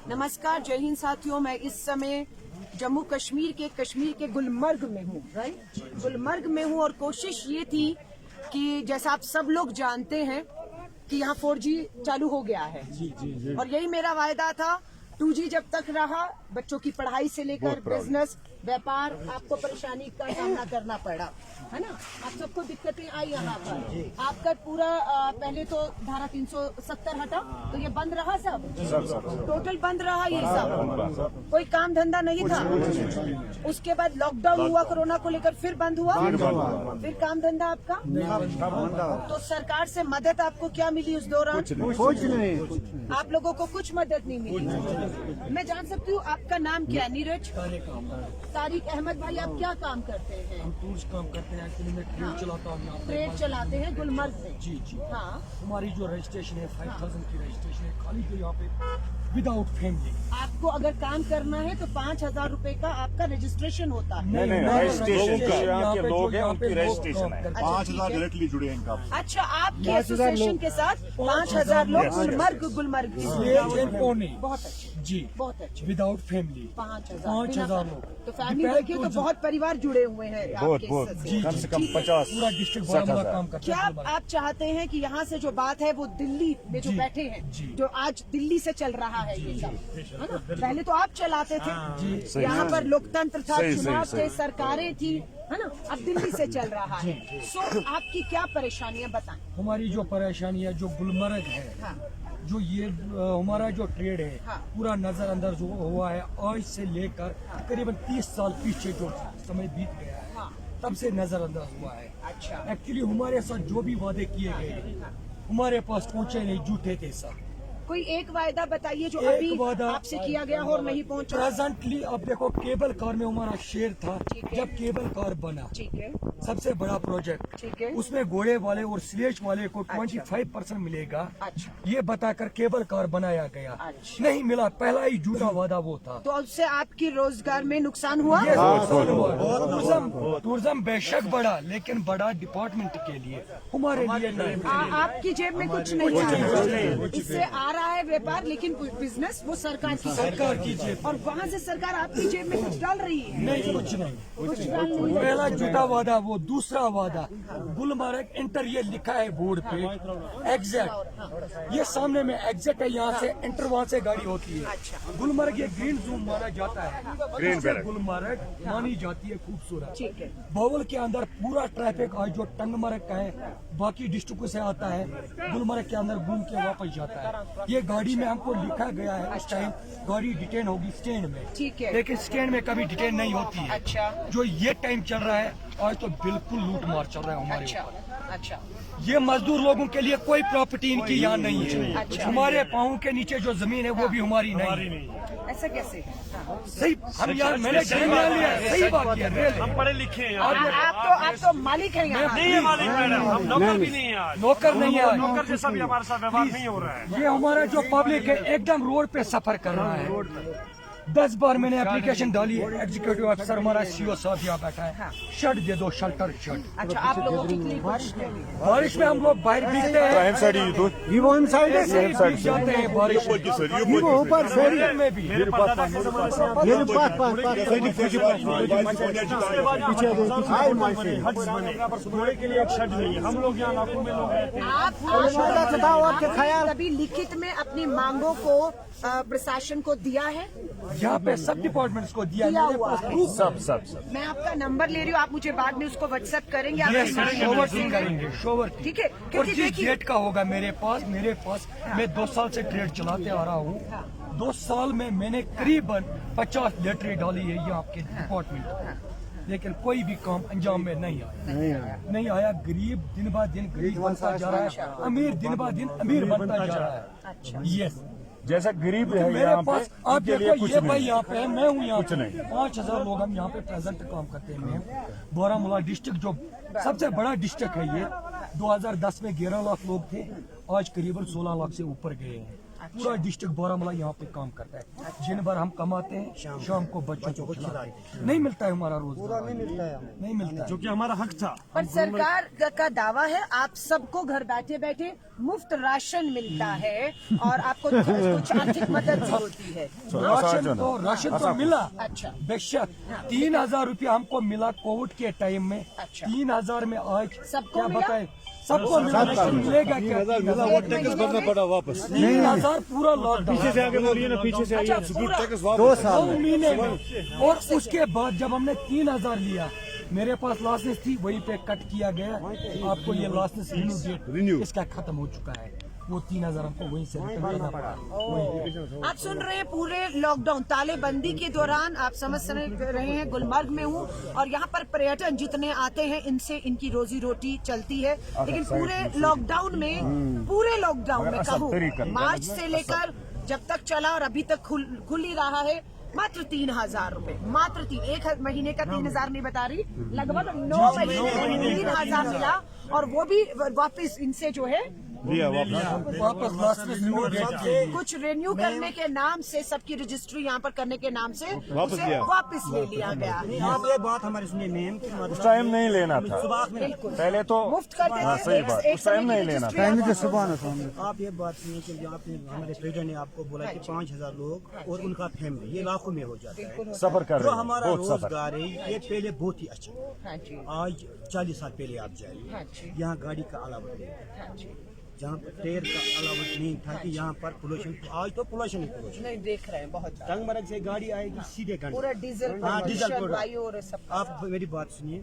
नमस्कार, जय हिंद साथियों। मैं इस समय जम्मू कश्मीर के गुलमर्ग में हूँ। गुलमर्ग में हूँ और कोशिश ये थी कि जैसा आप सब लोग जानते हैं कि यहाँ 4G चालू हो गया है और यही मेरा वायदा था। 2G जब तक रहा, बच्चों की पढ़ाई से लेकर बिजनेस, व्यापार, आपको परेशानी का सामना करना पड़ा, है ना। आप सबको दिक्कतें आई यहाँ पर। आपका पूरा पहले तो धारा 370 हटा तो ये बंद रहा, सब टोटल बंद रहा, ये सब कोई काम धंधा नहीं था। उसके बाद लॉकडाउन हुआ कोरोना को लेकर, फिर बंद हुआ, फिर काम धंधा आपका। तो सरकार से मदद आपको क्या मिली उस दौरान? कुछ नहीं। आप लोगों को कुछ मदद नहीं मिली। मैं जान सकती हूँ आपका नाम क्या है? नीरज तारिक अहमद भाई, आप क्या काम करते हैं? हम टूर्स काम करते हैं। एक्चुअली मैं ट्रेड चलाता हूँ। ट्रेड चलाते हैं गुलमर्ग में? जी। हाँ। हमारी जो रजिस्ट्रेशन है 5000 की रजिस्ट्रेशन है, खाली जो यहाँ पे विदाउट फैमिली। आपको अगर काम करना है तो 5000 रुपए का आपका रजिस्ट्रेशन होता है। नहीं, रजिस्ट्रेशन यहाँ के लोग हैं, उनकी रजिस्ट्रेशन है। 5000 डायरेक्टली जुड़े हैं इनका। अच्छा, आपके एसोसिएशन के साथ 5000 लोग गुलमर्ग बहुत अच्छे जी, बहुत अच्छे। विदाउट फैमिली 5000 लोग। तो फैमिली देखिए तो बहुत परिवार जुड़े हुए हैं आपके इससे। कम से कम 50 पूरा डिस्ट्रिक्ट बारामूला काम करता क्या है। आप चाहते हैं कि यहाँ से जो बात है वो दिल्ली में जो बैठे हैं, जो आज दिल्ली से चल रहा है ये सब, है ना? पहले तो आप चलाते थे, यहाँ पर लोकतंत्र था, चुनाव थे, सरकारें थी, है ना? अब दिल्ली से चल रहा है। सो आपकी क्या परेशानियाँ बताएं? हमारी जो परेशानी है, जो गुलमर्ग है, जो ये हमारा जो ट्रेड है, पूरा नजरअंदाज हुआ है। आज से लेकर करीबन 30 साल पीछे जो समय बीत गया है, तब से नजरअंदाज हुआ है। अच्छा। एक्चुअली हमारे साथ जो भी वादे किए गए हमारे पास पहुंचे नहीं, झूठे थे सब। कोई एक वायदा बताइए जो एक अभी वादा आपसे किया गया हो और नहीं पहुंचा। प्रेजेंटली अब देखो, केबल कार में हमारा शेयर था। जब केबल कार बना, ठीक है, सबसे बड़ा प्रोजेक्ट, ठीक है, उसमें घोड़े वाले और स्लेज वाले को 25% मिलेगा। अच्छा। ये बताकर केबल कार बनाया गया। अच्छा। नहीं मिला, पहला ही झूठा वादा वो था। तो उससे आपकी रोजगार में नुकसान हुआ? टूरिज्म बेशक बढ़ा, लेकिन बड़ा डिपार्टमेंट के लिए, हमारे लिए नहीं। आपकी जेब में कुछ नहीं है। इससे आ रहा है व्यापार, लेकिन बिजनेस वो सरकार की जेब, और वहाँ से सरकार आपकी जेब में कुछ डाल रही है? नहीं, कुछ नहीं। पहला झूठा वादा वो। दूसरा वादा, गुलमर्ग इंटर, ये लिखा है बोर्ड पे एग्जैक्ट, ये सामने में एग्जैक्ट है। यहाँ से इंटर, वहाँ से गाड़ी होती है। गुलमर्ग ये ग्रीन जोन माना जाता है। गुलमर्ग मानी जाती है खूबसूरत। बावल के अंदर पूरा ट्रैफिक आज जो टंगमर्ग का है, बाकी डिस्ट्रिक्टों से आता है, गुलमर्ग के अंदर घूम के वापस जाता है। ये गाड़ी में हमको लिखा गया है इस टाइम गाड़ी डिटेन होगी स्टैंड में, ठीक है, लेकिन स्टैंड में कभी डिटेन नहीं होती है। अच्छा। जो ये टाइम चल रहा है आज, तो बिल्कुल लूट मार चल रहा है हमारे अच्छा, ऊपर। अच्छा। ये मजदूर लोगों के लिए कोई प्रॉपर्टी इनकी यहाँ नहीं है। अच्छा। हमारे पाँव के नीचे जो जमीन है वो भी हमारी नहीं है। ऐसा कैसे? सही, हम यार, मैंने लिया, सही बात किया। हम पढ़े लिखे हैं। आप तो मालिक हैं यहाँ। नहीं है मालिक मैडम, हम नौकर भी नहीं है। नौकर नहीं है। नौकर जैसा भी हमारे साथ व्यवहार नहीं हो रहा है। ये हमारा जो पब्लिक है एकदम रोड पे सफर कर रहा है। 10 बार मैंने एप्लीकेशन डाली है। एग्जीक्यूटिव अफसर हमारा CO साहब यहाँ बैठा है, शर्ट दे दो, शेल्टर शर्ट। अच्छा, आप लोगों के लिए बारिश में हम लोग बाहर भीगते हैं। भीग जाते हैं बारिश में। में भी के लिए एक शर्ट नहीं है। हम लोग यहाँ लाखों में लोग रहते हैं। आप कभी लिखित में अपनी मांगों को प्रशासन को दिया है? यहाँ पे सब डिपार्टमेंट्स को दिया हुआ है। सब मैं आपका नंबर ले रही हूँ, आप मुझे बाद में उसको व्हाट्सएप करेंगे। करेंगे शोवर, ठीक है। और जिस डेट का होगा मेरे पास मैं 2 साल से ट्रेड चलाते आ रहा हूँ। 2 साल में मैंने करीबन 50 लेटरें डाली है ये आपके डिपार्टमेंट, लेकिन कोई भी काम अंजाम में नहीं आया। गरीब दिन ब दिन गरीब बनता जा रहा है, अमीर दिन ब दिन अमीर बनता जा रहा है। यस, जैसा गरीब है मेरे यहाँ पास पे, आप इनके लिए देखो, कुछ ये नहीं। भाई यहाँ पे है, मैं हूँ यहाँ कुछ नहीं। 5000 लोग हम यहाँ पे प्रेजेंट काम करते हैं। बारामूला डिस्ट्रिक्ट जो सबसे बड़ा डिस्ट्रिक्ट है, ये 2010 में 11 लाख लोग थे, आज करीबन 16 लाख से ऊपर गए हैं। पूरा डिस्ट्रिक्ट बारामूला यहाँ पे काम करता है। दिन भर हम कमाते हैं, शाम को बच्चों को खिलाते हैं। नहीं मिलता है हमारा रोजगार, नहीं मिलता है। जो कि हमारा हक था। पर सरकार का दावा है आप सबको घर बैठे बैठे मुफ्त राशन मिलता है और आपको कुछ आर्थिक मदद भी होती है। राशन तो मिला, अच्छा। बेशक 3,000 रुपया हमको मिला कोविड के टाइम में। अच्छा। 3,000 में आज सबको क्या मिला? बताए, सबको मिला, लेकिन मिलेगा क्या? 3,000 पड़ा वापस 3,000 पूरा लॉकडाउन। पीछे से आगे बोलिए ना, पीछे से आइए। 2 महीने में। और उसके बाद जब हमने 3,000 लिया, मेरे पास लाइसेंस थी, वहीं पे कट किया गया। आपको ये लाइसेंस रिन्यू इसका खत्म हो चुका है। वो 3,000 हमको वहीं से रिटर्न करना पड़ा। आप सुन रहे हैं पूरे लॉकडाउन तालेबंदी के दौरान आप समझ रहे हैं गुलमर्ग में हूँ और यहाँ पर पर्यटन जितने आते हैं इनसे इनकी रोजी रोटी चलती है। लेकिन पूरे लॉकडाउन में कहूँ मार्च से लेकर जब तक चला और अभी तक खुल ही रहा है मात्र 3,000 रुपए, मात्र 1 महीने का 3,000 नहीं बता रही, लगभग 9 महीने में 3,000 मिला और वो भी वापस इनसे जो है वापस कुछ रिन्यू करने के नाम से सबकी रजिस्ट्री यहाँ पर करने के नाम से उसे वापस ले लिया गया। आप ये बात हमारे सुनिए मैम, उस टाइम नहीं लेना था, पहले तो मुफ्त कर देते थे, सही बात, उस टाइम नहीं लेना था। आप ये बात सुनिए कि जो आपने हमारे प्रेसिडेंट ने आपको बोला कि 5,000 लोग और उनका फैमिली ये लाखों में हो जाता है। सफर कर जो रहे हैं, हमारा बहुत सफर। रोजगार है ये पहले बहुत ही अच्छा, हाँ जी, आज 40 साल पहले आप हाँ जाइए, जी। यहाँ गाड़ी का अलावा नहीं, हाँ जी, जहाँ पर टेर का अलावा नहीं था कि यहाँ पर पोल्यूशन, आज तो पोल्यूशन ही पोल्यूशन। नहीं देख रहे हैं बहुत ज्यादा। टंगमर्ग से गाड़ी आएगी सीधे घंटे, पूरा डीजल हाँ, डीजल प्रदूषण, प्रोडक्ट। वायु और सब। आप मेरी बात सुनिए,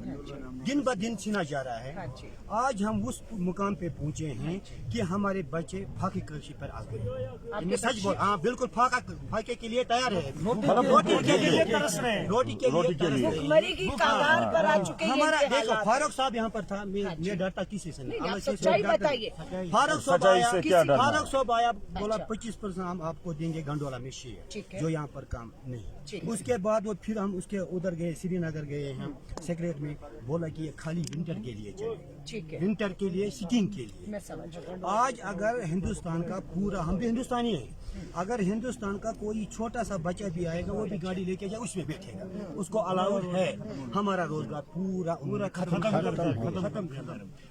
दिन ब दिन छिना जा रहा है। हाँ जी। आज हम उस मुकाम पे पहुंचे हैं कि हमारे बच्चे फाके कृषि पर आ गए। मैं सच बोल, हाँ बिल्कुल फाके के लिए तैयार है, रोटी के लिए तरस रहे हैं, रोटी के लिए तरस रहे हैं। भुखमरी की कगार पर आ चुके हैं हमारा ये देखो हालात। फारूक साहब यहाँ पर था, मैं डरता किसी से नहीं, नहीं। आप सच्चाई बताइए। फारूक साहब सच्चाई आया, से क्या डरना? फारूक साहब आया, बोला 25% हम आपको देंगे गंडोला में ठीक शेयर, है। जो यहाँ पर काम ठीक नहीं। है। उसके बाद वो फिर हम उसके उधर गए, श्रीनगर गए हम सेक्रेट में, बोला कि ये खाली विंटर के लिए चले, ठीक है, विंटर के लिए सिकिंग के लिए। मैं समझ रहा हूँ। आज अगर हिंदुस्तान का पूरा, हम भी हिंदुस्तानी हैं, अगर हिंदुस्तान का कोई छोटा सा बच्चा भी आएगा वो भी गाड़ी लेके जाए उसमें बैठेगा, उसको अलाउड है। हमारा रोजगार पूरा खत्म।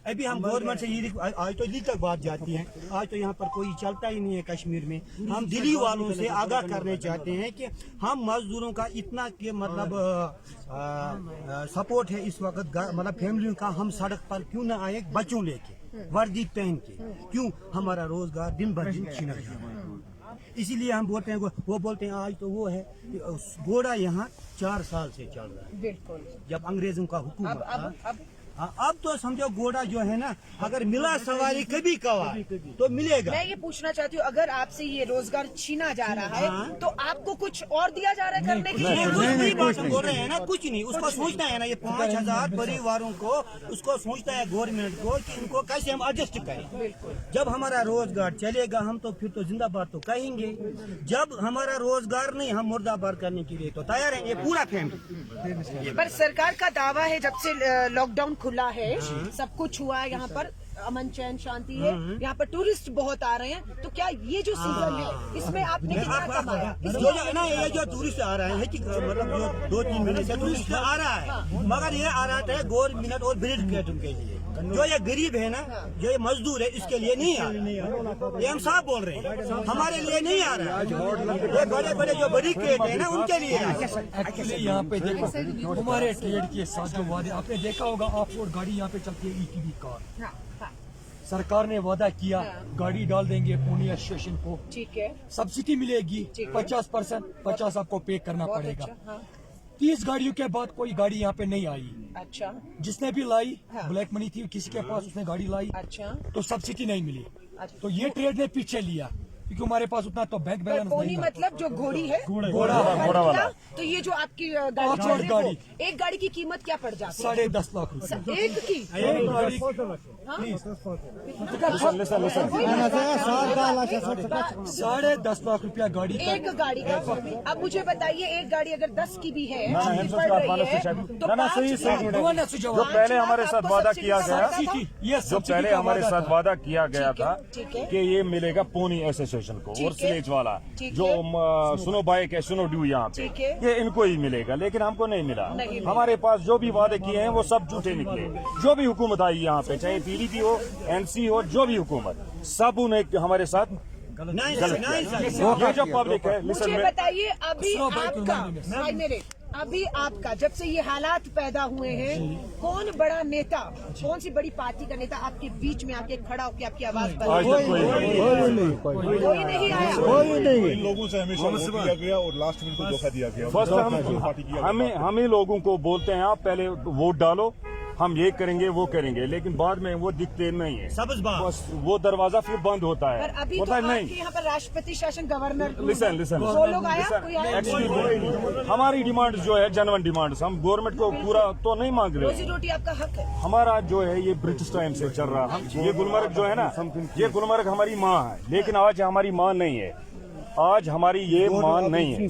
अभी हम गवर्नमेंट से ये आज तो दिल्ली तक बात जाती है, आज तो यहाँ पर कोई चलता ही नहीं है कश्मीर में। हम दिल्ली वालों से आगाह करने चाहते हैं कि हम मजदूरों का इतना के मतलब सपोर्ट है इस वक्त, मतलब फैमिलियों का, हम सड़क पर क्यों न आए बच्चों लेके वर्दी पहन के, क्यों हमारा रोजगार दिन भर दिन छीना जा रहा है। इसीलिए हम बोलते हैं, वो बोलते हैं आज तो वो है घोड़ा यहाँ 4 साल से चल रहा है, बिल्कुल। जब अंग्रेजों का हुकूमत था। अब अब तो समझो घोड़ा जो है ना, अगर मिला सवारी कभी कवा तो मिलेगा। मैं ये पूछना चाहती हूँ, अगर आपसे ये रोजगार छीना जा रहा है हाँ। तो आपको कुछ और दिया जा रहा है करने के लिए? कुछ नहीं बात हम बोल रहे हैं ना, कुछ नहीं। उसको सोचना है ना, ये 5,000 परिवारों को उसको सोचता है गवर्नमेंट को कि इनको कैसे हम एडजस्ट करें। जब हमारा रोजगार चलेगा हम तो फिर तो जिंदाबाद तो कहेंगे, जब हमारा रोजगार नहीं हम मुर्दाबाद करने के लिए तो तैयार है। ये पूरा फैमिली। पर सरकार का दावा है जब से लॉकडाउन खुला है सब कुछ हुआ है, यहाँ पर अमन चैन शांति है, यहाँ पर टूरिस्ट बहुत आ रहे हैं, तो क्या ये जो सीजन है इसमें आपने कितना कमाया? ना ये जो टूरिस्ट आ रहा है कि मतलब जो 2-3 महीने से टूरिस्ट आ रहा है, मगर ये आ रहा है गवर्नमेंट और ब्रिड क्रिएटर के लिए। जो ये गरीब है ना, जो ये मजदूर है, इसके लिए नहीं आ रहा। ये हम साफ बोल रहे हैं, हमारे लिए नहीं आ रहा। ये बड़े बड़े जो बड़ी क्रिएट है ना उनके लिए। एक्चुअली यहाँ पे देखो हमारे ट्रेड के साथ जो वादे, आपने देखा होगा ऑफ रोड गाड़ी यहाँ पे चलती है ETV कार, सरकार ने वादा किया गाड़ी डाल देंगे पूर्णिया स्टेशन को, ठीक है, सब्सिडी मिलेगी 50%, 50 आपको पे करना बहुत पड़ेगा। अच्छा, हाँ। 30 गाड़ियों के बाद कोई गाड़ी यहाँ पे नहीं आई। अच्छा जिसने भी लाई हाँ। ब्लैक मनी थी किसी के पास, उसने गाड़ी लाई अच्छा। तो सब्सिडी नहीं मिली। अच्छा। तो ये ट्रेड ने पीछे लिया क्योंकि हमारे पास उतना तो बैंक पर बैलेंस पोनी नहीं था। मतलब जो घोड़ी है, घोड़ा वाला। तो ये जो आपकी गाड़ी ऑफ चल रोड रही है, वो गाड़ी। एक गाड़ी की कीमत क्या पड़ जाती है? 10.5 लाख रुपए एक की? एक गाड़ी 10.5 लाख रुपया गाड़ी का। एक गाड़ी का। अब मुझे बताइए, एक गाड़ी अगर 10 की भी है जितनी पड़ रही है तो जो पहले हमारे साथ वादा किया गया, जो पहले हमारे साथ वादा किया गया था कि ये मिलेगा पोनी एसोसिएशन को और स्लेज वाला जो सुनो बाइक है, सुनो ड्यू यहाँ पे, ये इनको ही मिलेगा, लेकिन हमको नहीं मिला। हमारे पास जो भी वादे किए हैं वो सब झूठे निकले। जो भी हुकूमत आई यहाँ पे, चाहे पीडीपी हो, एनसी हो, जो भी हुकूमत, सब उन्हें हमारे साथ गलत किया। ये जो पब्लिक है, मुझे बताइए, अभी आपका भाई मेरे, अभी आपका जब से ये हालात पैदा हुए हैं, कौन बड़ा नेता, कौन सी बड़ी पार्टी का नेता आपके बीच में आके खड़ा होकर आपकी आवाज पर? कोई नहीं आया। इन लोगों से हमेशा वोट दिया गया और लास्ट में धोखा दिया गया। फर्स्ट हम ही लोगों को बोलते हैं आप पहले वोट डालो, हम ये करेंगे वो करेंगे, लेकिन बाद में वो दिखते नहीं है। बस वो दरवाजा फिर बंद होता है। पर अभी तो नहीं, आपके यहाँ पर राष्ट्रपति शासन गवर्नर लिसन वो लोग आया, कोई आया? हमारी डिमांड जो है जेन्युइन डिमांड, हम गवर्नमेंट को पूरा तो नहीं मांग रहे। रोजी रोटी आपका हक है। हमारा जो है ये ब्रिटिश टाइम से चल रहा है। ये गुलमर्ग जो है ना, ये गुलमर्ग हमारी माँ है, लेकिन आज हमारी माँ नहीं है। आज हमारी ये मान नहीं है।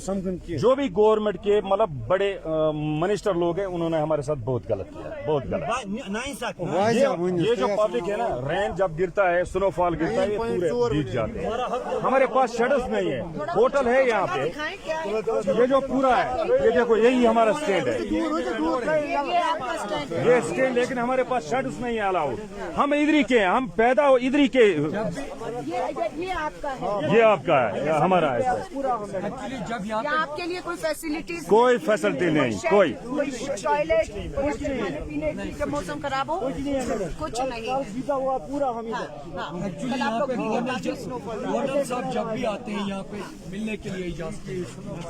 जो भी गवर्नमेंट के मतलब बड़े मिनिस्टर लोग हैं, उन्होंने हमारे साथ बहुत गलत किया, बहुत गलत। ये जो पब्लिक है ना, रेन जब गिरता है, स्नोफॉल गिरता है, ये पूरे भीग जाते हैं। हमारे पास शेडर्स नहीं है, होटल है यहाँ पे, ये जो पूरा है, ये देखो यही हमारा स्टेट है, ये स्टेट, लेकिन हमारे पास शेडर्स नहीं है अलाउड। हम इधर ही के हैं, हम पैदा हो इधर ही के। ये आपका है, ये आपका है, हमारा है। एक्चुअली जब यहाँ या आपके लिए कोई फैसिलिटीज? कोई फैसिलिटी नहीं, कोई टॉयलेट, खाने पीने की, जब मौसम खराब हो कुछ नहीं। पूरा हम एक्चुअली यहाँ पे गवर्नर साहब जब भी आते हैं यहाँ पे मिलने के लिए इजाजत है,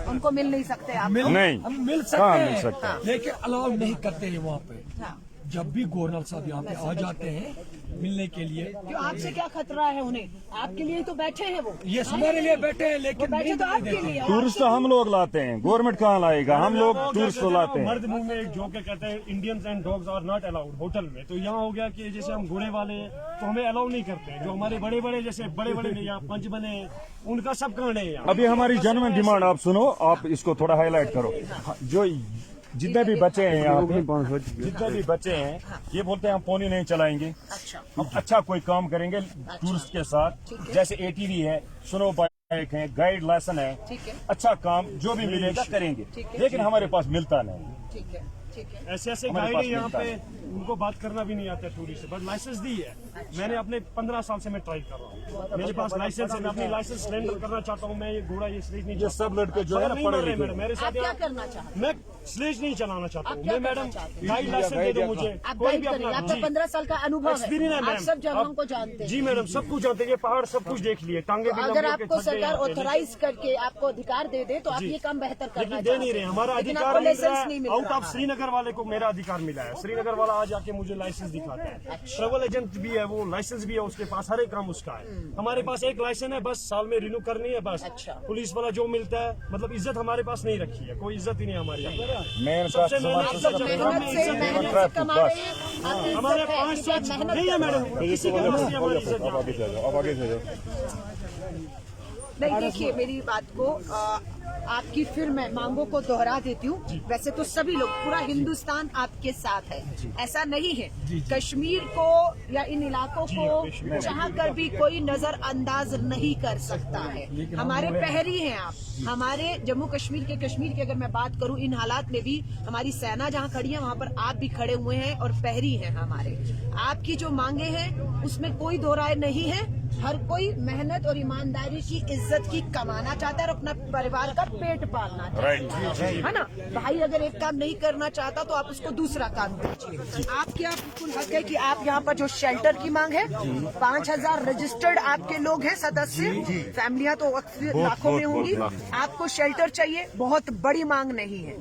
उनको मिल नहीं सकते आप? नहीं, हम मिल कहाँ सकते मिल हैं, सकते हैं? लेकिन अलाउ नहीं करते हैं वहाँ पे। हाँ। जब भी गवर्नर साहब यहाँ पे आ जाते हैं मिलने के लिए, क्यों, आपसे क्या खतरा है उन्हें? आपके लिए तो बैठे हैं वो। ये हमारे लिए बैठे हैं, लेकिन बैठे नहीं तो मिलने आपके देते। लिए। टूरिस्ट हम लोग लाते हैं, गवर्नमेंट कहाँ लाएगा? हम लोग टूरिस्ट लाते हैं। मर्द मुंह में एक जोक कहते हैं, Indians and dogs are not allowed hotel में। तो यहाँ हो गया कि जैसे हम घोड़े वाले तो हमें अलाउ नहीं करते। जो हमारे बड़े बड़े जैसे बड़े बड़े यहाँ पंच बने, उनका सब कहने हैं यहाँ। अभी हमारी जेन्युइन डिमांड आप सुनो, आप इसको थोड़ा हाईलाइट करो। जो जितने भी बच्चे हैं यहाँ पे, जितने भी बच्चे हैं, ये बोलते हैं हम पोनी नहीं चलाएंगे, हम अच्छा कोई काम करेंगे टूरिस्ट के साथ, जैसे ATV है, स्नो बाइक है, गाइड लाइसेंस है, अच्छा काम जो भी मिलेगा करेंगे, लेकिन हमारे पास मिलता नहीं। ऐसे ऐसे गाइड यहाँ पे, उनको बात करना भी नहीं आता है टूरिस्ट, बट लाइसेंस दी है। मैंने अपने 15 साल से मैं ट्राई कर रहा हूँ, मेरे पास लाइसेंस है, मैं अपनी लाइसेंस सरेंडर करना चाहता हूँ। मैं ये घोड़ा ये स्लेज नहीं, ये सब लड़के जो है ना पढ़े लिखे, मेरे साथ क्या करना चाहते? मैं स्लेज नहीं चलाना चाहता हूँ। आप क्या मैं मैडम करना चाहते हैं? गाइड लाइसेंस दे दो मुझे, आप कोई गाइड भी करिए, अपना। आपको 15 साल का अनुभव एक्सपीरियंस है है, आप मैम। सब जगहों को जानते हैं। जी मैडम, सब कुछ जानते हैं, ये पहाड़ सब कुछ देख लिए, टांगे भी अगर लंबे के आपको थक गए सरकार यहाँ पे। ऑथराइज करके आपको अधिकार दे दे तो आप ये काम बेहतर करना लेकिन दे नहीं रहे, हमारा लेकिन अधिकार आपको मिल रहा लाइसेंस है। नहीं मिल आउट रहा। ऑफ श्रीनगर वाले को मेरा अधिकार मिला है। श्रीनगर वाला आज आके मुझे लाइसेंस दिखाता है, ट्रेवल एजेंट भी है, वो लाइसेंस भी है उसके पास, हर एक काम उसका है। हमारे पास एक लाइसेंस है, बस साल में रिन्यू करनी है बस। अच्छा। पुलिस वाला जो मिलता है, मतलब इज्जत हमारे पास नहीं रखी है, कोई इज्जत ही नहीं हमारी। आप लोग मेहनत से कमा रहे हैं, आपकी हमारे इज्जत है, 5 क्योंकि आप मेहनत नहीं है कर रहे मैडम, किसी की वजह से हमारी इज्जत नहीं है। नहीं, देखिए मेरी बात को आपकी फिर मैं मांगों को दोहरा देती हूँ। वैसे तो सभी लोग, पूरा हिंदुस्तान आपके साथ है, ऐसा नहीं है। कश्मीर को या इन इलाकों को चाह कर भी कोई नजरअंदाज नहीं कर सकता है। हमारे प्रहरी हैं आप, हमारे जम्मू कश्मीर की अगर मैं बात करूँ, इन हालात में भी हमारी सेना जहाँ खड़ी है वहाँ पर आप भी खड़े हुए हैं और प्रहरी हैं हमारे। आपकी जो मांगे हैं उसमें कोई दो राय नहीं है। हर कोई मेहनत और ईमानदारी की इज्जत की कमाना चाहता है और अपना परिवार का पेट पालना चाहता है ना। भाई अगर एक काम नहीं करना चाहता तो आप उसको दूसरा काम कीजिए। आपके यहाँ बिल्कुल हक है कि आप यहाँ पर जो शेल्टर की मांग है, 5000 रजिस्टर्ड आपके लोग हैं सदस्य, फैमिलियां तो लाखों में होंगी। आपको शेल्टर चाहिए, बहुत बड़ी मांग नहीं है।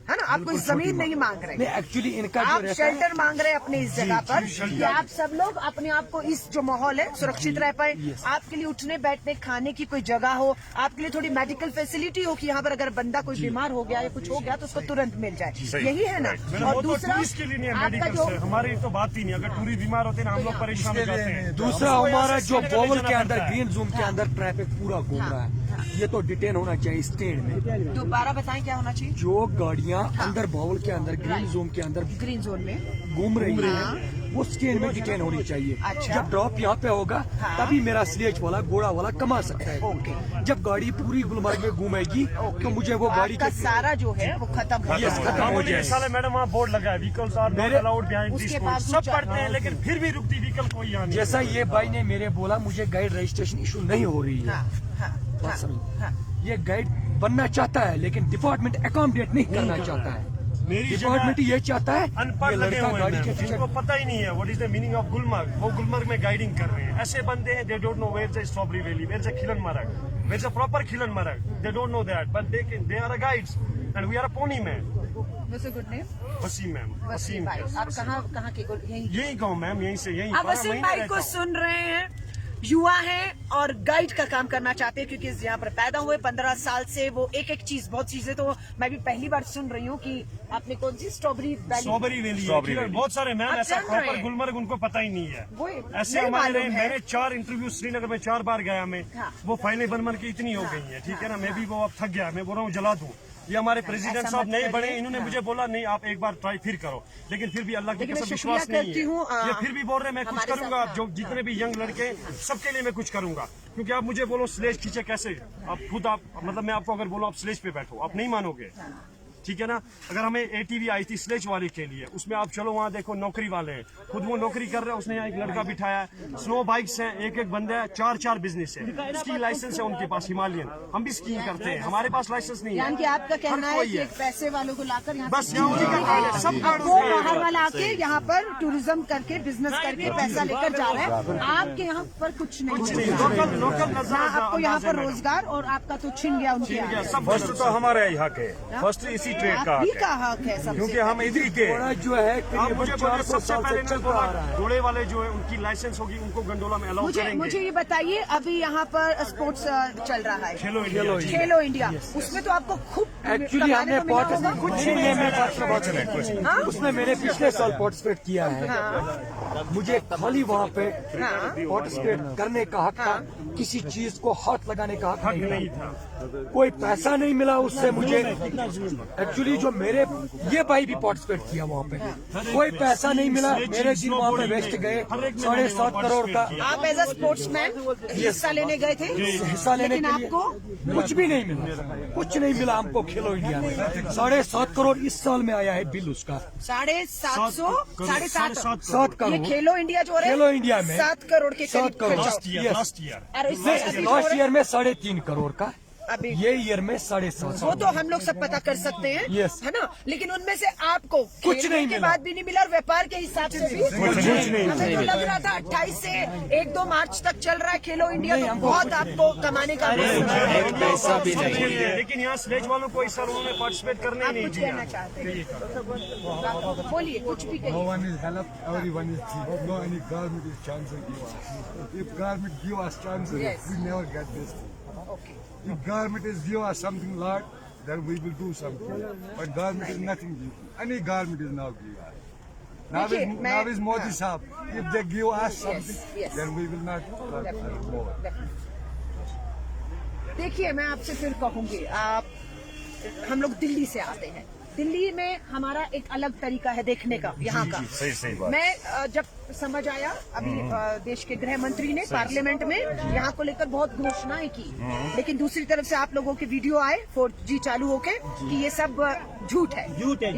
है ना, आप कोई जमीन नहीं मांग रहे, नहीं एक्चुअली इनका जो आप रहता है शेल्टर मांग रहे हैं अपने इस जगह पर कि आप सब लोग अपने आप को इस जो माहौल है सुरक्षित रह पाए, आपके लिए उठने बैठने खाने की कोई जगह हो, आपके लिए थोड़ी मेडिकल फैसिलिटी हो कि यहाँ पर अगर बंदा कोई बीमार हो गया या कुछ हो गया तो उसको तुरंत मिल जाए, यही है ना। और दूसरा टूरिस्ट के लिए नहीं है, आपका मेडिकल जो से हमारी तो बात ही नहीं, अगर टूरिस्ट बीमार होते हैं ना हम लोग परेशान हो जाते हैं। दूसरा हमारा जो बॉवल के अंदर ग्रीन जोन के अंदर ट्रैफिक पूरा घूम रहा है, ये तो डिटेन होना चाहिए स्टैंड में। दोबारा बताएं क्या होना चाहिए। जो गाड़ियां अंदर बाउल के अंदर ग्रीन जोन के अंदर ग्रीन जोन में घूम रही है वो स्टैंड में डिटेन होनी चाहिए। अच्छा। जब ड्रॉप यहाँ पे होगा तभी मेरा स्लेज वाला घोड़ा वाला कमा सकता है। जब गाड़ी पूरी गुलमर्ग में घूमेगी तो मुझे वो गाड़ी आपका सारा जो है वो खत्म हो Yes, जाएगा। खत्म हो मामूली जाए। मिसाल है मैडम, वहाँ बोर्ड लगा है व्हीकल्स आर नॉट मेरे- अलाउड बिहाइंड दिस उसके रोड, बावजूद सब पढ़ते हैं लेकिन फिर भी रुकती व्हीकल कोई यहाँ नहीं। जैसा ये भाई ने मेरे बोला मुझे गाइड रजिस्ट्रेशन इशू नहीं हो रही है, हाँ, हाँ, बात हाँ, समझ। हाँ। ये गाइड बनना चाहता है लेकिन डिपार्टमेंट अकोमोडेट नहीं करना चाहता है। मेरी डिपार्टमेंट ये चाहता है अनपढ़ ये लगे लड़का हुए गाड़ी हैं के मैम, पीछे जिनको पता ही नहीं है what is the meaning of Gulmarg, वो गुलमर्ग में गाइडिंग कर रहे हैं। ऐसे बंदे हैं they don't know where is strawberry valley, where is Khilanmarg, where is proper Khilanmarg, they don't know that but they are guides and we are a pony man. What's your good name? Waseem ma'am, Waseem भाई, आप कहाँ के यहीं यही गाँव ma'am, यहीं से यहीं आप 12 वसीम महीने भाई रहता को हूँ। सुन रहे हैं, युवा हैं और गाइड का काम करना चाहते हैं क्योंकि यहाँ पर पैदा हुए 15 साल से वो एक एक चीज, बहुत चीजें तो मैं भी पहली बार सुन रही हूँ कि आपने कौन सी स्ट्रॉबेरी वैली, स्ट्रॉबेरी वैली है, स्ट्रॉबेरी खिलन, वैली। बहुत सारे मैम, आप ऐसा जान रहे प्रॉपर हैं। गुलमर्ग उनको पता ही नहीं है। वो ऐसे नहीं हमारे मालूम है। मैंने 4 इंटरव्यू श्रीनगर में 4 बार गया मैं, हाँ। वो फाइलें बन के इतनी हो गई है, ठीक है ना, मैं भी वो अब थक गया, मैं बोल रहा हूँ जला दूं। ये हमारे प्रेसिडेंट ऐसा साहब मत नहीं करिए। बने, इन्होंने हाँ। मुझे बोला नहीं आप एक बार ट्राई फिर करो, लेकिन फिर भी अल्लाह की लेकिन मैं कसम शुक्रिया विश्वास नहीं करती हूँ, है। ये फिर भी बोल रहे हैं मैं कुछ हमारे करूंगा, साथ, जो जितने भी यंग लड़के सबके लिए मैं कुछ करूंगा, क्योंकि आप मुझे बोलो स्लेज खींचे कैसे, आप खुद आप मतलब मैं आपको अगर बोलूं आप स्लेज पे बैठो आप नहीं मानोगे, ठीक है ना। अगर हमें एटीवी आई थी स्लेज वाले के लिए, उसमें आप चलो वहाँ देखो नौकरी वाले हैं, खुद वो नौकरी कर रहे हैं, उसने यहाँ एक लड़का बिठाया है, स्नो बाइक्स हैं, एक एक बंदा है, 4 बिजनेस है, स्की लाइसेंस है उनके पास हिमालयन, हम भी स्कीइंग करते हैं, हमारे पास लाइसेंस नहीं यानी कि है। आपका कहना हर है कोई कि एक पैसे वालों को लाकर यहाँ बस यहाँ उन्हीं का काम है, सब काम वो बाहर वाला आके यहाँ पर टूरिज्म करके बिजनेस करके पैसा लेकर जा रहा है, आपके यहाँ पर कुछ नहीं है। लोकल ना आपको यहाँ पर रोजगार और आपका तो छिन गया उनके यहाँ। फर्स्ट तो हमारे यहाँ के, फर्स्ट इसी ट्रेड का आप ही हक का है हक है सबसे, क्योंकि हम इधर के घोड़ा जो है आप करीबन मुझे बोलिए 400 सबसे साल पहले से मैं चलता बोला आ रहा है। घोड़े वाले जो है उनकी लाइसेंस होगी, उनको गंडोला में अलाउ मुझे करेंगे। ये बताइए अभी यहाँ पर स्पोर्ट्स चल रहा है, खेलो इंडिया, खेलो इंडिया, उसमें तो आपको खूब एक्चुअली कमाने हमने को मिला होगा। कुछ नहीं है, मैं बात हाँ? उसमें मैंने पिछले साल पार्टिसिपेट किया है, मुझे खाली वहाँ पे हाँ। पार्टिसिपेट करने का हक था, किसी चीज को हाथ लगाने का हक नहीं नहीं था। था, कोई पैसा नहीं मिला उससे मुझे। एक्चुअली जो मेरे ये भाई भी पार्टिसिपेट किया वहाँ पे, कोई पैसा नहीं मिला, मेरे दिन वहाँ पे वेस्ट गए 7.5 करोड़ का आप एज अ स्पोर्ट्समैन हिस्सा लेने गए थे, हिस्सा लेने लेकिन के लिए आपको कुछ भी नहीं मिला, कुछ नहीं मिला हमको खेलो इंडिया में। 7.5 करोड़ इस साल में आया है बिल उसका, 750 7.5 7 ये करोड़ खेलो इंडिया जो है खेलो इंडिया में 7 करोड़ के 7 करीब करोड़। खर्चा Yes. लास्ट ईयर और इससे अभी जो लास्ट है- ईयर में 3.5 करोड़ का, अभी ये ईयर में 7.5 वो तो हम लोग सब पता कर सकते हैं, Yes. है ना, लेकिन उनमें से आपको कुछ खेलने नहीं के मिला। बाद भी नहीं मिला और व्यापार के हिसाब से भी हमें तो लग रहा था 28 से 1-2 मार्च तक चल रहा है खेलो इंडिया, तो बहुत आपको कमाने का पैसा भी नहीं है, लेकिन यहाँ स्लेज वालों को इस साल उन्होंने पार्टिसिपेट करने ही आप नहीं कुछ दिया। कहना चाहते हैं, बोलिए कुछ भी No कहिए। one is help, everyone is cheap. No any government is chance to give us. If government give us chances, Yes. we never get this thing. Okay. If government is give us something lot, then we will do something. But government is nothing give. Any government is now give us. देखिए, Now is Modi हाँ। Sahab. If they give us something, yes. then we will not more. देखिए मैं आपसे फिर कहूंगी, आप हम लोग दिल्ली से आते हैं, दिल्ली में हमारा एक अलग तरीका है देखने का यहाँ का। सही बात। मैं जब समझ आया अभी देश के गृह मंत्री ने पार्लियामेंट में यहाँ को लेकर बहुत घोषणाएं की, लेकिन दूसरी तरफ से आप लोगों के वीडियो आए 4G चालू होके कि ये सब झूठ है,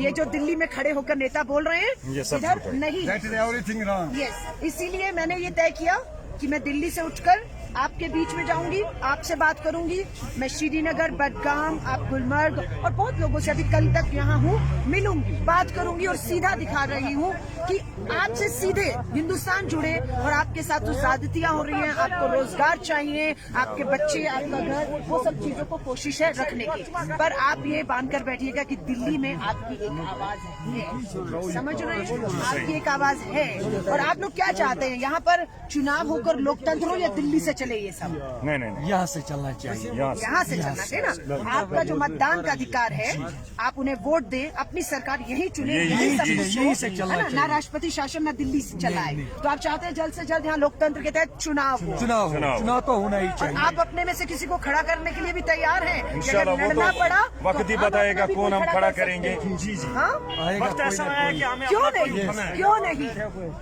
ये जो दिल्ली में खड़े होकर नेता बोल रहे हैं ये सब इधर झूठ है। नहीं। That is everything wrong. Yes, इसीलिए मैंने ये तय किया कि मैं दिल्ली से उठकर आपके बीच में जाऊंगी, आपसे बात करूंगी। मैं श्रीनगर, बडगाम, आप गुलमर्ग और बहुत लोगों से अभी कल तक यहाँ हूँ, मिलूंगी, बात करूंगी और सीधा दिखा रही हूँ कि आपसे सीधे हिंदुस्तान जुड़े और आपके साथ जो ज्यादतियां हो रही हैं, आपको रोजगार चाहिए, आपके बच्चे, आपका घर, वो सब चीजों को कोशिश है रखने की। पर आप ये बांध कर बैठिएगा कि दिल्ली में आपकी एक आवाज है, समझ रहे हैं? आपकी एक आवाज है। और आप लोग क्या चाहते हैं, यहाँ पर चुनाव होकर लोकतंत्र हो या दिल्ली से चले ये सब? नहीं, यहाँ से चलना चाहिए। यहाँ से चलना चाहिए ना। आपका जो मतदान का अधिकार है, आप उन्हें वोट दें, अपनी सरकार यही चुने, यही से चलना है ना राष्ट्रपति शासन ना दिल्ली से चलाए। तो आप चाहते हैं जल्द से जल्द यहाँ लोकतंत्र के तहत चुनाव हो। चुनाव तो होना ही और चाहिए। आप अपने में से किसी को खड़ा करने के लिए भी तैयार हैं? इंशाल्लाह वो लड़ना तो पड़ा वक्त ही बताएगा कौन हम खड़ा करेंगे। जी जी, हाँ? वक्त ऐसा आया कि हमें क्यों अपना कोई नहीं, उठाना है। क्यों नहीं?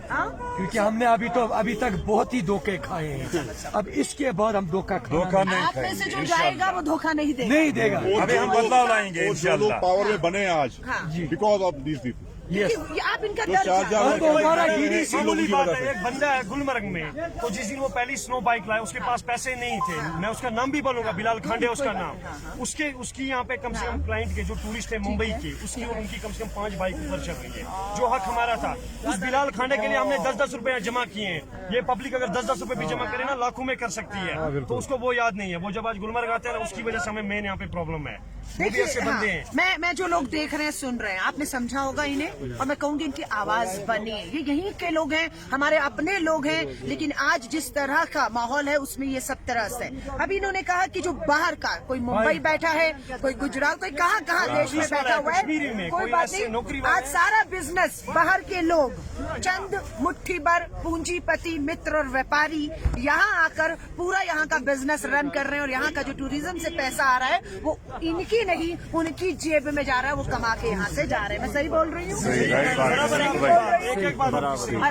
हाँ? क्योंकि हमने अभी तक बहुत ही धोखे खाए हैं। अब इसके बाद हम धोखा नहीं आप में से जो जाएगा वो धोखा नहीं देगा। नहीं देगा। अभी हम बदलाव लाएंगे और जो लोग इंशाल्लाह। पावर में बने हैं आज हाँ। Because of these people. क्योंकि ये आप इनका जो डर शारजाह जानते हैं। में तो हमारा इन DDC लोगों की बात वजह है, से एक बंदा है गुलमर्ग में, तो जिस दिन वो पहली स्नो बाइक लाया, उसके पास पैसे नहीं थे। मैं उसका नाम भी बोलूंगा, बिलाल खांडे उसका नाम। उसकी यहाँ पे कम से कम क्लाइंट के जो टूरिस्ट है मुंबई के, उसकी और उनकी कम से कम 5 बाइक ऊपर चल रही है, जो हक हमारा था। उस बिलाल खांडे के लिए हमने 10-10 रुपए जमा किए हैं। ये पब्लिक अगर 10-10 रुपए भी जमा करे ना, लाखों में कर सकती है। तो उसको वो याद नहीं है। वो जब आज गुलमर्ग आते हैं ना, उसकी वजह से हमें मेन यहाँ पे प्रॉब्लम है। वो भी ऐसे बंदे हैं। मैं जो लोग देख रहे हैं, सुन रहे हैं, आपने समझा होगा इन्हें, और मैं कहूंगी इनकी आवाज बनी है। ये यहीं के लोग हैं, हमारे अपने लोग हैं, लेकिन आज जिस तरह का माहौल है उसमें ये सब तरह से। अभी इन्होंने कहा कि जो बाहर का, कोई मुंबई बैठा है, कोई गुजरात, कोई कहाँ देश में बैठा हुआ है, कोई बात नहीं। आज सारा बिजनेस बाहर के लोग, चंद मुट्ठी भर पूंजीपति मित्र और व्यापारी यहाँ आकर पूरा यहाँ का बिजनेस रन कर रहे हैं। और यहाँ का जो टूरिज्म से पैसा आ रहा है वो इनकी नहीं, उनकी जेब में जा रहा है, वो कमा के यहाँ से जा रहे हैं। मैं सही बोल रही हूँ? एक बात और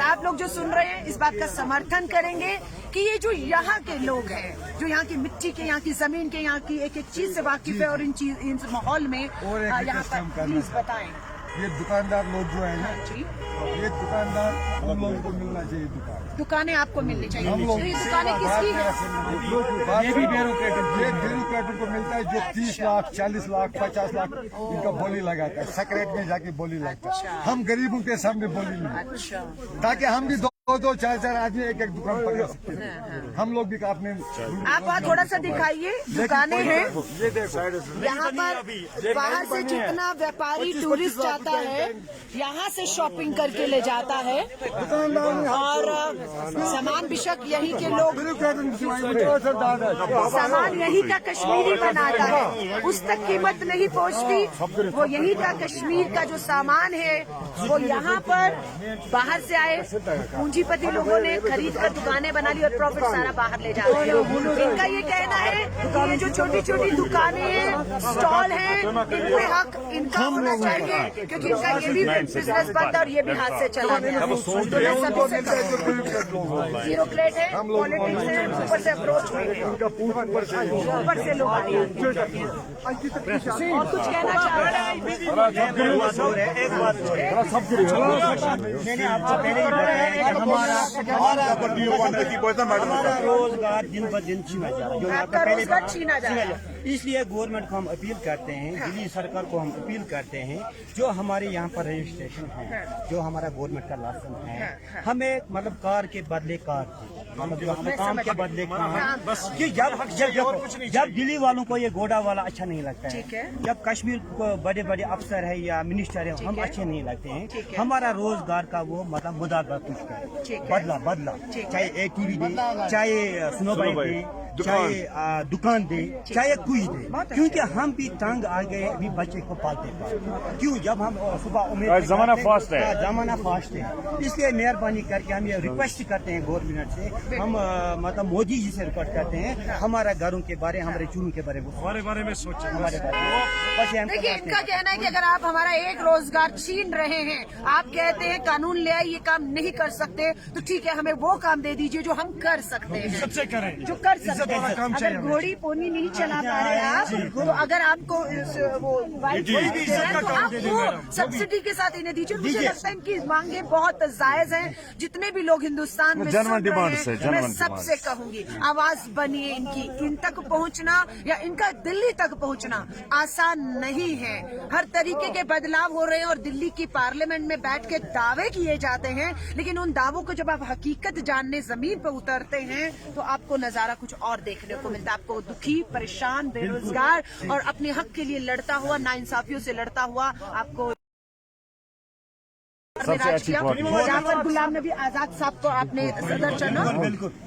आप लोग जो सुन रहे हैं इस बात का समर्थन करेंगे कि ये जो यहाँ के लोग हैं, जो यहाँ की मिट्टी के, यहाँ की जमीन के, यहाँ की एक एक चीज से वाकिफ है और इन माहौल में और एक यहाँ रिक्वेस्ट हम पर करना प्लीज चाहते बताएं। ये दुकानदार लोग जो है ना, ये दुकानदार हम लोगों को मिलना चाहिए। दुकानें आपको मिलनी चाहिए। हम लोग तो ये दुकानें किसकी है? ये भी ब्यूरोक्रेट को मिलता है, जो 30 लाख 40 लाख 50 लाख इनका बोली लगाता है, सेक्रेट में जाके बोली लगता है। हम गरीबों के सामने बोली नहीं, अच्छा, ताकि हम भी 2-2 4-4 आदमी एक दुकान पकड़ सकते हैं। हम लोग भी अपने आप वहाँ थोड़ा सा दिखाइए, दुकानें हैं ये देखो, यहाँ पर। बाहर से जितना व्यापारी टूरिस्ट आता है, यहाँ से शॉपिंग करके ले जाता है, और सामान बिशक यही के लोग, सामान यही का कश्मीरी बनाता है, उस तक कीमत नहीं पहुँचती। वो यही का कश्मीर का जो सामान है वो यहाँ पर बाहर से आए पूंजीपति लोगों ने खरीद कर दुकानें बना ली और प्रॉफिट सारा बाहर ले जाते हैं। इनका ये कहना है कि ये जो छोटी छोटी दुकानें हैं, स्टॉल हैं, इनके हक इनका होना चाहिए, क्योंकि इनका ये भी बिजनेस बंद और ये भी हाथ से चला गया। जीरो प्लेट है, पॉलिटिक्स है, ऊपर से अप्रोच हुई है, ऊपर से लोग आए हैं। और कुछ कहना चाह रहे हैं? एक बात मैंने आपको पहले ही बताया कि हमारा रोजगार दिन ब दिन छीना जा रहा है। जो आपका रोजगार छीना जा रहा है। इसलिए गवर्नमेंट को हम अपील करते हैं, दिल्ली सरकार को हम अपील करते हैं, जो हमारे यहाँ पर रजिस्ट्रेशन है, जो हमारा गवर्नमेंट का लाइसेंस है, हमें मतलब कार के बदले कार, मतलब जो हमें काम के बदले काम, बस कि जब दिल्ली वालों को ये गोडा वाला अच्छा नहीं लगता है, जब कश्मीर को बड़े बड़े अफसर है या मिनिस्टर है हम अच्छे नहीं लगते हैं, हमारा रोजगार का वो मतलब मुदावजा कुछ करे, बदला चाहे ATV दे, चाहे स्नोबाइक दे, चाहे दुकान दे, चाहे कुछ दे, क्योंकि हम भी तंग आ गए अभी बच्चे को पालते क्यों। जब हम सुबह उम्मीद जमाना फास्ट है, जमाना फास्ट है, इसलिए मेहरबानी करके हम ये रिक्वेस्ट करते हैं गवर्नमेंट से, हम मतलब मोदी जी से रिक्वेस्ट करते हैं, हमारा घरों के बारे, हमारे चून के बारे में सोचें, हमारे बारे में। देखिए, इनका कहना है कि अगर आप हमारा एक रोजगार छीन रहे हैं, आप कहते हैं कानून ले आई, ये काम नहीं कर सकते, तो ठीक है, हमें वो काम दे दीजिए जो हम कर सकते हैं, सबसे करें, जो कर सकते अगर घोड़ी पोनी नहीं चला पा रहे आप, तो अगर आपको वो सब्सिडी के साथ इन्हें दीजिए। मुझे लगता है इनकी मांगे बहुत जायज हैं। जितने भी लोग हिंदुस्तान में सुन रहे हैं, मैं सबसे कहूंगी आवाज बनिए इनकी। इन तक पहुंचना या इनका दिल्ली तक पहुंचना आसान नहीं है। हर तरीके के बदलाव हो रहे हैं और दिल्ली की पार्लियामेंट में बैठ के दावे किए जाते हैं, लेकिन उन दावों को जब आप हकीकत जानने जमीन पर उतरते हैं तो आपको नजारा कुछ और देखने को मिलता है। आपको दुखी, परेशान, बेरोजगार और अपने हक के लिए लड़ता हुआ, नाइंसाफियों से लड़ता हुआ आपको सबसे अच्छी बात जहाँ पर गुलाम नबी आजाद साहब को आपने सदर चुना,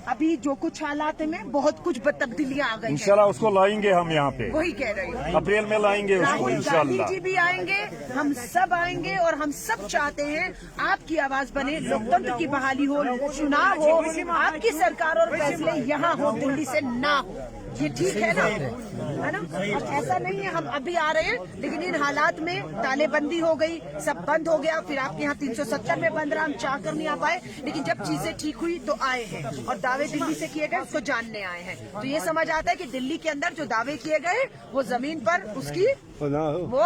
अभी जो कुछ हालात में बहुत कुछ तब्दीलियां आ गई। इंशाल्लाह उसको लाएंगे हम यहाँ पे, वही कह रही हूँ, अप्रैल में लाएंगे उसको राहुल गांधी इंशाल्लाह। जी भी आएंगे, हम सब आएंगे और हम सब चाहते हैं आपकी आवाज बने, लोकतंत्र की बहाली हो, चुनाव हो, आपकी सरकार और फैसले यहाँ हो, दिल्ली से ना हो। ये ठीक है ना, है ना? अब ऐसा नहीं है हम अभी आ रहे हैं, लेकिन इन हालात में तालेबंदी हो गई, सब बंद हो गया, फिर आपके यहाँ 370 में बंद रहा, हम चाह कर नहीं आ पाए, लेकिन जब चीजें ठीक हुई तो आए हैं और दावे दिल्ली से किए गए उसको जानने आए हैं। तो ये समझ आता है कि दिल्ली के अंदर जो दावे किए गए वो जमीन पर उसकी वो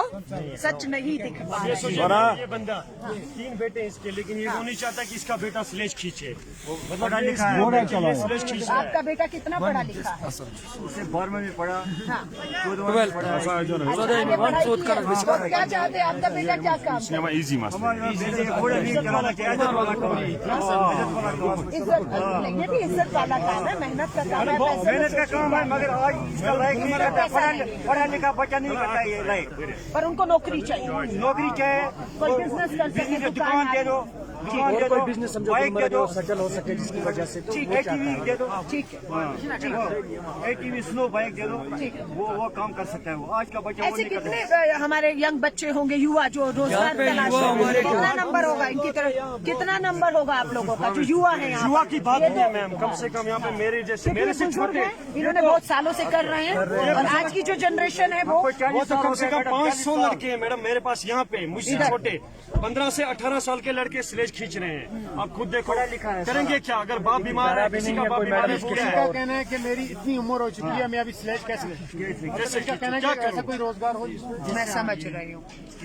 सच नहीं दिख पा रहा। ये बंदा 3 बेटे इसके, लेकिन ये वो नहीं चाहता कि इसका बेटा स्लेज खींचे। पढ़ा लिखा है, स्लेज खींच रहा है। आपका बेटा कितना पढ़ा लिखा है? उसे 12 में पढ़ा, हाँ। 12 में पढ़ा। आगे पढ़ाई की है। और क्या चाहते हैं आपका बेटा, क्या काम करे? इजी मसला इज्जत, ये भी इज्जत वाला काम है, मेहनत का काम है, मेहनत का काम है, मगर आज इसका लायक नहीं रहता। पढ़ा लिखा बच्चा नहीं करता ये लायक। पर उनको नौकरी चाहिए, नौकरी चाहिए, कोई बिजनेस कर सके, दुकान दे दो, दुकान दे दो, बिजनेस समझो बाइक दे दो, सजल हो सके जिसकी वजह से तो ATV दे दो, ठीक है। ATV स्नो बाइक दे दो, वो काम कर सकता है। वो आज का बच्चा वो ऐसे नहीं करता। कितने हमारे यंग बच्चे होंगे, युवा जो रोजगार तलाश कर रहे हैं, कितना नंबर होगा इनकी तरफ, कितना नंबर होगा आप लोगों का जो युवा है यहाँ? युवा की बात नहीं है मैम, कम से कम यहाँ पे मेरे जैसे, मेरे से बुजुर्ग छोटे, हैं, इन्होंने बहुत सालों से कर रहे हैं और आज की जो जनरेशन है वो तो कम से कम 500 लड़के हैं मैडम मेरे पास यहाँ पे, मुझसे छोटे 15 से 18 साल के लड़के स्लेज खींच रहे हैं। आप खुद देखो, करेंगे क्या अगर बाप बीमार है, किसी का बाप बीमार है, किसी का कहना है कि मेरी इतनी उम्र हो चुकी है, मैं अभी स्लेज कैसे कहना है कि ऐसा कोई रोजगार हो। मैं समझ रही हूँ,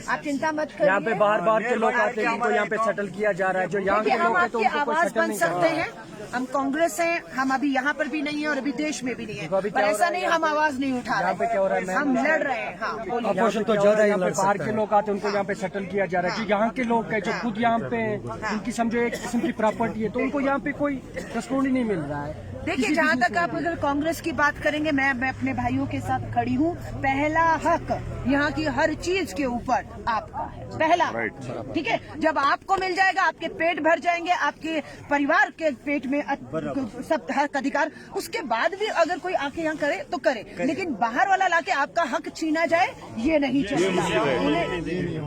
आप चिंता मत करिए। यहाँ पे बाहर के लोग आते हैं जिनको यहाँ पे सेटल किया जा रहा है, जो यहाँ देखिए, के हम लोग हैं तो आपकी उनको कोई आवाज सेटल बन नहीं सकते हैं। हम कांग्रेस हैं, हम अभी यहाँ पर भी नहीं है और अभी देश में भी नहीं है, पर ऐसा नहीं हम आवाज नहीं उठा रहे, हम लड़ रहे हैं। हाँ, बोलिए। अपोजिशन तो ज्यादा यहाँ पे बाहर के लोग आते हैं उनको यहाँ पे सेटल किया जा रहा है, जो यहाँ के लोग हैं जो खुद यहाँ पे उनकी समझो एक किस्म की प्रॉपर्टी है, तो उनको यहाँ पे कोई रिस्पॉन्ड ही नहीं मिल रहा है। देखिए, जहाँ तक आप अगर कांग्रेस की बात करेंगे, मैं अपने भाइयों के साथ खड़ी हूँ। पहला हक यहाँ की हर चीज के ऊपर आपका है, पहला। ठीक है, जब आपको मिल जाएगा, आपके पेट भर जाएंगे, आपके परिवार के पेट में सब हक अधिकार, उसके बाद भी अगर कोई आके यहाँ करे तो करे, लेकिन बाहर वाला लाके आपका हक छीना जाए ये नहीं चलेगा।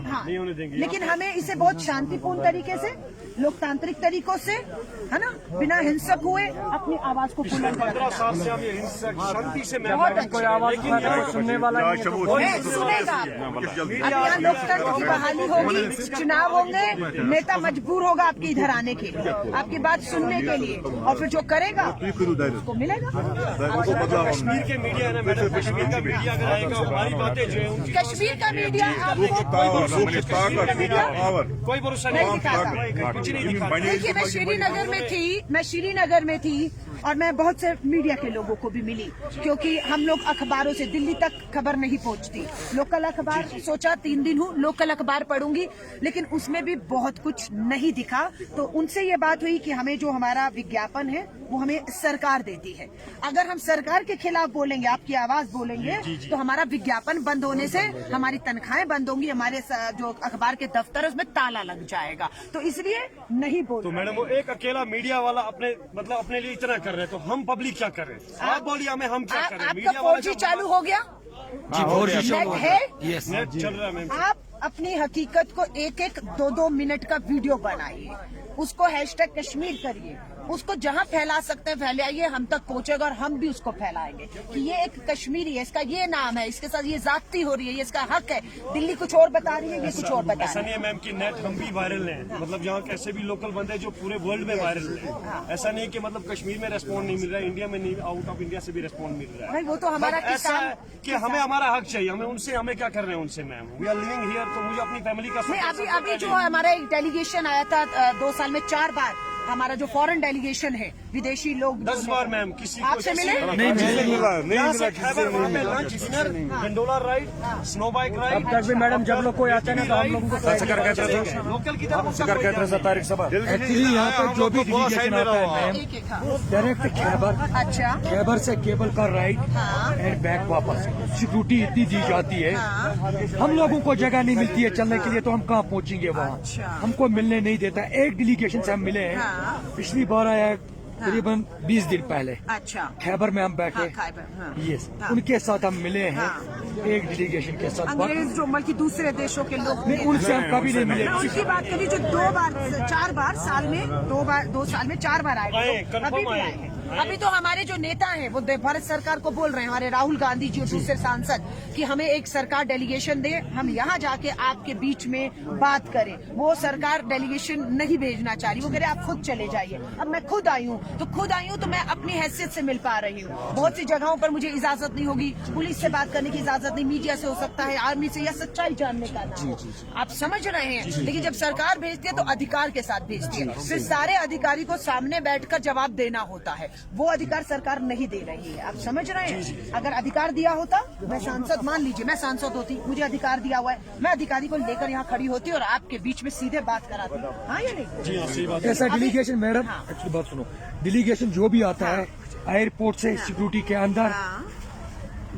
हाँ, लेकिन हमें इसे बहुत शांतिपूर्ण तरीके से, लोकतांत्रिक तरीकों से, है ना, बिना हिंसक हुए अपनी आवाज को बुलंद 15 साल से हम ये हिंसक शांति से मैं कोई आवाज सुनने वाला नहीं है, तो सुनेगा। अब यहाँ लोकतंत्र की बहाली होगी, चुनाव होंगे, नेता मजबूर होगा आपके इधर आने के लिए, आपकी बात सुनने के लिए, और फिर जो करेगा उसको मिलेगा। कश्मीर के मीडिया है ना मैडम, कश्मीर का मीडिया अगर आएगा, हमारी बातें जो है उनकी कश्मीर का मीडिया आपको कोई भरोसा नहीं दिखाता, कुछ नहीं दिखाता। देखिए, मैं श्रीनगर में थी और मैं बहुत से मीडिया के लोगों को भी मिली, क्योंकि हम लोग अखबारों से दिल्ली तक खबर नहीं पहुंचती। लोकल अखबार सोचा 3 दिन हूँ लोकल अखबार पढ़ूंगी, लेकिन उसमें भी बहुत कुछ नहीं दिखा। तो उनसे ये बात हुई कि हमें जो हमारा विज्ञापन है वो हमें सरकार देती है। अगर हम सरकार के खिलाफ बोलेंगे, आपकी आवाज बोलेंगे, तो हमारा विज्ञापन बंद होने से हमारी तनख्वाहें बंद होंगी, हमारे जो अखबार के दफ्तर है उसमें ताला लग जाएगा, तो इसलिए नहीं बोल। तो मैडम, वो एक अकेला मीडिया वाला अपने लिए इतना कर रहे हैं, तो हम पब्लिक क्या कर रहे हैं? आप बोलिए हमें, हम क्या कर रहे हैं? आपका 4G चालू हो गया? नेट है? नेट चल रहा है मैम। आप अपनी हकीकत को 1-1, 2-2 मिनट का वीडियो बनाइए, उसको #कश्मीर करिए, उसको जहाँ फैला सकते हैं फैलाइए, हम तक पहुंचेगा और हम भी उसको फैलाएंगे कि ये एक कश्मीरी है, इसका ये नाम है, इसके साथ ये जाती हो रही है, ये इसका हक है। दिल्ली कुछ और बता रही है, ये कुछ और बता ऐसा रही नहीं है मैम कि नेट हम भी वायरल हैं, मतलब यहाँ कैसे भी लोकल बंदे जो पूरे वर्ल्ड में वायरल हैं। ऐसा नहीं है कि मतलब कश्मीर में रेस्पॉन्ड नहीं मिल रहा है, इंडिया में नहीं, आउट ऑफ इंडिया से भी रेस्पॉन्ड मिल रहा है। भाई वो तो हमारा But ऐसा किसान है कि हमें हमारा हक चाहिए, हमें उनसे हमें क्या कर रहे हैं उनसे ma'am, we are living here, तो मुझे अपनी फैमिली का नहीं। अभी जो हमारा एक डेलीगेशन आया था 2 साल में 4 बार, हमारा जो फॉरेन डेलीगेशन है, विदेशी लोग 10 बार मैम किसी आपसे मिले? नहीं मिला यहाँ से खैबर वहाँ पे lunch dinner gondola ride, snow bike ride. तब भी मैडम जब लोग कोई आते हैं ना तो हम लोगों को लोकल की तरफ एक्चुअली यहाँ पे जो भी डेलीगेशन आता है मैम, डायरेक्ट खैबर से केबल का राइड एंड बैक वापस। सिक्योरिटी इतनी दी जाती है, हम लोगों को जगह नहीं मिलती है चलने के लिए, तो हम कहाँ पहुँचेंगे वहाँ, हमको मिलने नहीं देता। एक डेलीगेशन से हम मिले हैं, पिछली बार आया करीबन 20 दिन पहले। अच्छा, खैबर में हम बैठे, यस, उनके साथ हम मिले हैं, एक डेलीगेशन के साथ। अंग्रेज जो बल्कि दूसरे देशों के लोग नहीं, उनसे हम कभी नहीं मिले। मैं उनकी बात करी जो 4 बार साल में 2 साल में 4 बार आए, अभी भी आए हैं। अभी तो हमारे जो नेता हैं वो भारत सरकार को बोल रहे हैं, हमारे राहुल गांधी जी और दूसरे सांसद, कि हमें एक सरकार डेलीगेशन दे, हम यहाँ जाके आपके बीच में बात करें। वो सरकार डेलीगेशन नहीं भेजना चाह रही, वो कह रहे आप खुद चले जाइए। अब मैं खुद आई हूँ तो मैं अपनी हैसियत से मिल पा रही हूँ। बहुत सी जगहों पर मुझे इजाजत नहीं होगी, पुलिस से बात करने की इजाजत नहीं, मीडिया से हो सकता है, आर्मी से, या सच्चाई जानने का ना। आप समझ रहे हैं, लेकिन जब सरकार भेजती है तो अधिकार के साथ भेजती है, फिर सारे अधिकारी को सामने बैठकर जवाब देना होता है। वो अधिकार सरकार नहीं दे रही है, आप समझ रहे हैं। अगर अधिकार दिया होता, मैं सांसद, मान लीजिए मैं सांसद होती, मुझे अधिकार दिया हुआ है, मैं अधिकारी को लेकर यहाँ खड़ी होती और आपके बीच में सीधे बात कराती। हाँ या नहीं? ऐसा डेलीगेशन मैडम, एक्चुअली बात सुनो, डेलीगेशन जो भी आता है एयरपोर्ट से सिक्योरिटी के अंदर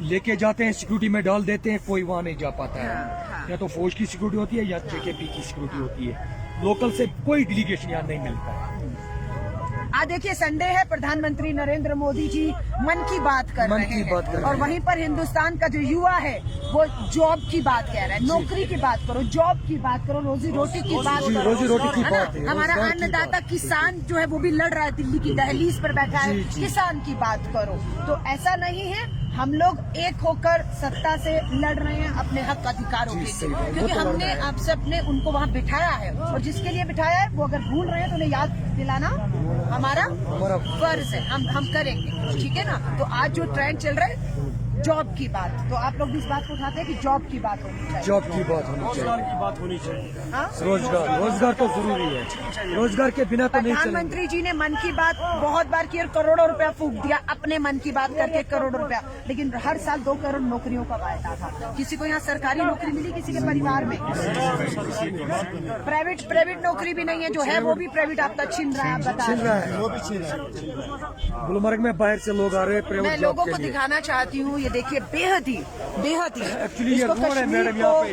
लेके जाते हैं, सिक्योरिटी में डाल देते हैं, कोई वहाँ नहीं जा पाता है। या तो फौज की सिक्योरिटी होती है या जेकेपी की सिक्योरिटी होती है, लोकल से कोई डेलीगेशन यहाँ नहीं मिलता है। आज देखिए संडे है, प्रधानमंत्री नरेंद्र मोदी जी मन की बात कर रहे हैं, और वहीं पर हिंदुस्तान का जो युवा है वो जॉब की बात कह रहा है। नौकरी की बात करो, जॉब की बात करो, रोजी रोटी की बात करो, रोजी रोटी की बात है। हमारा अन्नदाता किसान जो है वो भी लड़ रहा है, दिल्ली की दहलीज पर बैठा है, किसान की बात करो। तो ऐसा नहीं है, हम लोग एक होकर सत्ता से लड़ रहे हैं अपने हक अधिकारों के लिए, क्योंकि हमने आपसे अपने उनको वहाँ बिठाया है, और जिसके लिए बिठाया है वो अगर भूल रहे हैं तो उन्हें याद दिलाना हमारा फर्ज है, हम करेंगे, ठीक है ना। तो आज जो ट्रेंड चल रहा है जॉब की बात, तो आप लोग भी इस बात को उठाते हैं कि जॉब की बात होनी चाहिए, जॉब की बात होनी रोजगार चाहिए, की बात होनी चाहिए। हाँ? रोजगार तो जरूरी है, रोजगार के बिना तो नहीं चलेगा। प्रधानमंत्री जी ने मन की बात बहुत बार की और करोड़ों रुपया फूंक दिया, अपने मन की बात करके करोड़ों रुपया, लेकिन हर साल 2 करोड़ नौकरियों का वायदा था। किसी को यहाँ सरकारी नौकरी मिली, किसी के परिवार में प्राइवेट नौकरी भी नहीं है, जो है वो भी प्राइवेट आपका छीन रहा है, आप बता रहे हैं। गुलमर्ग में बाहर से लोग आ रहे हैं मैं प्राइवेट लोगों जॉब को के लिए। दिखाना चाहती हूँ, ये देखिए बेहद ही Actually, ये इसको रोड है कश्मीर मैडम यहाँ को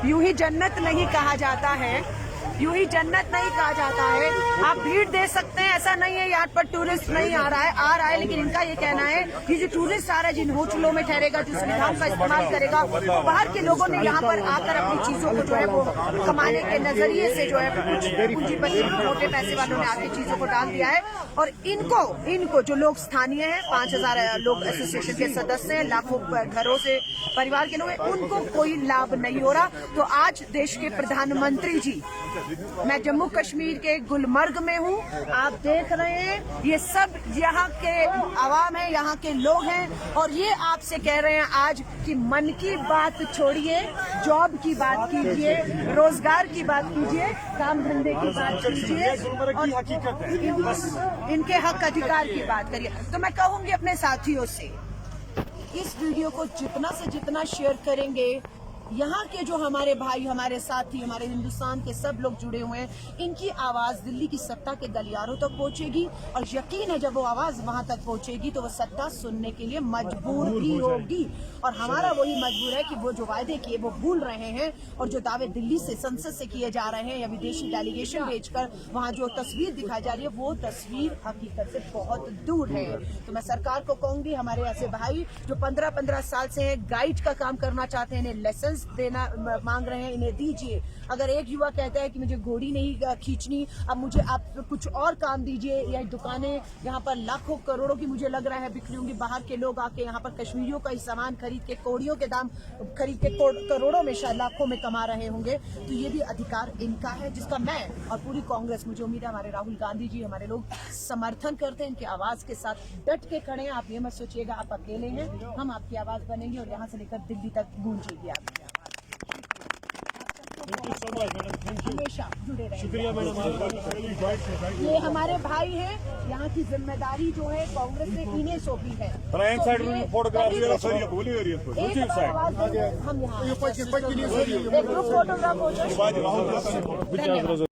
यूं ही जन्नत नहीं कहा जाता है, यूं ही जन्नत नहीं कहा जाता है। आप भीड़ दे सकते हैं, ऐसा नहीं है यहाँ पर टूरिस्ट नहीं आ रहा है, लेकिन इनका ये कहना है कि जो टूरिस्ट आ रहा है, जिन होटलों में ठहरेगा, जिस विधान का इस्तेमाल करेगा, बाहर के लोगों ने यहाँ पर आकर अपनी चीजों को जो है वो कमाने के नजरिए से जो है पूंजीपति मोटे पैसे वालों ने आके चीजों को डाल दिया है। और इनको जो लोग स्थानीय हैं, 5000 लोग एसोसिएशन के सदस्य हैं, लाखों घरों से परिवार के लोग हैं, उनको कोई लाभ नहीं हो रहा। तो आज देश के प्रधानमंत्री जी, मैं जम्मू कश्मीर के गुलमर्ग में हूँ, आप देख रहे हैं ये सब यहाँ के आवाम है, यहाँ के लोग हैं, और ये आपसे कह रहे हैं आज कि मन की बात छोड़िए, जॉब की बात कीजिए, रोजगार की बात कीजिए, काम धंधे की बात कीजिए, और इनके हक अधिकार की बात करिए। तो मैं कहूँगी अपने साथियों से, इस वीडियो को जितना से जितना शेयर करेंगे, यहाँ के जो हमारे भाई, हमारे साथी, हमारे हिंदुस्तान के सब लोग जुड़े हुए हैं, इनकी आवाज दिल्ली की सत्ता के गलियारों तक पहुंचेगी, और यकीन है जब वो आवाज वहां तक पहुंचेगी तो वो सत्ता सुनने के लिए मजबूर भी होगी। और हमारा वही मजबूर है कि वो जो वायदे किए वो भूल रहे हैं, और जो दावे दिल्ली से, संसद से किए जा रहे हैं, या विदेशी डेलीगेशन भेजकर वहाँ जो तस्वीर दिखाई जा रही है, वो तस्वीर हकीकत से बहुत दूर है। तो मैं सरकार को कहूंगी, हमारे ऐसे भाई जो 15-15 साल से गाइड का काम करना चाहते हैं, इन्हें लाइसेंस लाइसेंस देना मांग रहे हैं, इन्हें दीजिए। अगर एक युवा कहता है कि मुझे घोड़ी नहीं खींचनी, अब मुझे आप कुछ और काम दीजिए, या दुकानें यहाँ पर लाखों करोड़ों की मुझे लग रहा है बिक्री होंगी, बाहर के लोग आके यहाँ पर कश्मीरियों का ही सामान खरीद के कौड़ियों के दाम खरीद के करोड़ों में शायद लाखों में कमा रहे होंगे। तो ये भी अधिकार इनका है, जिसका मैं और पूरी कांग्रेस, मुझे उम्मीद है हमारे राहुल गांधी जी, हमारे लोग समर्थन करते हैं। इनकी आवाज के साथ डट के खड़े हैं। आप ये मत सोचिएगा आप अकेले हैं, हम आपकी आवाज बनेंगे और यहाँ से लेकर दिल्ली तक गूंजेगी आपकी आवाज। हमेशा जुड़े रहें। शुक्रिया मैडम आपका। ये हमारे भाई हैं, यहाँ की जिम्मेदारी जो है कांग्रेस ने इन्हें सौंपी है। फ्रंट साइड तो ये फोटोग्राफ कभी- सर, ये बोली हो रही है एक बार आवाज देंगे, हम यहाँ एक ग्रुप फोटोग्राफ हो जाए। है।